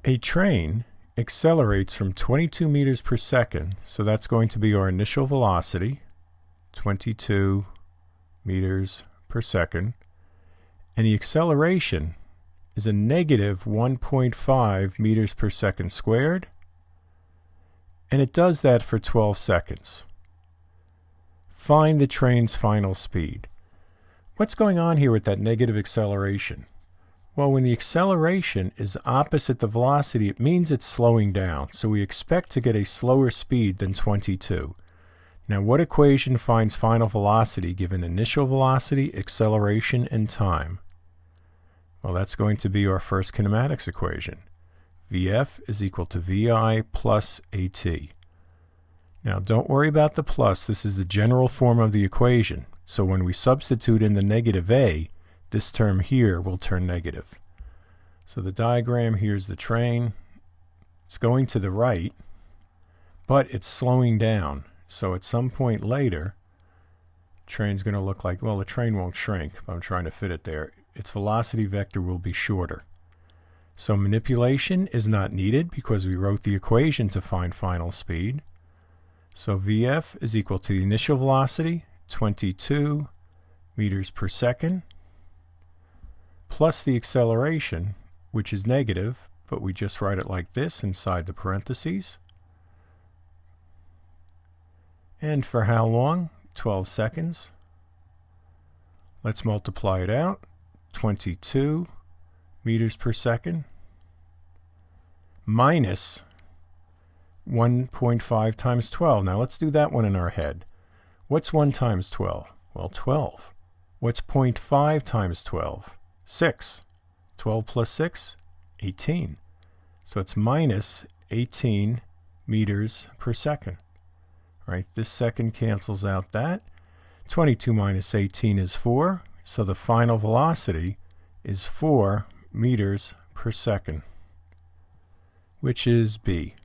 A train accelerates from 22 meters per second, so that's going to be our initial velocity, 22 meters per second, and the acceleration is a negative 1.5 meters per second squared, and it does that for 12 seconds. Find the train's final speed. What's going on here with that negative acceleration? Well, when the acceleration is opposite the velocity, it means it's slowing down, so we expect to get a slower speed than 22. Now, what equation finds final velocity given initial velocity, acceleration, and time? Well, that's going to be our first kinematics equation. Vf is equal to Vi plus At. Now, don't worry about the plus. This is the general form of the equation. So when we substitute in the negative A, this term here will turn negative. So the diagram here is the train. It's going to the right, but it's slowing down. So at some point later, the train's going to look like, well, the train won't shrink. I'm trying to fit it there. Its velocity vector will be shorter. So manipulation is not needed because we wrote the equation to find final speed. So Vf is equal to the initial velocity, 22 meters per second, plus the acceleration, which is negative, but we just write it like this inside the parentheses. And for how long? 12 seconds. Let's multiply it out. 22 meters per second minus 1.5 times 12. Now let's do that one in our head. What's 1 times 12? Well, 12. What's 0.5 times 12? 6. 12 plus 6? 18. So it's minus 18 meters per second. Right? This second cancels out that. 22 minus 18 is 4. So the final velocity is 4 meters per second, which is B.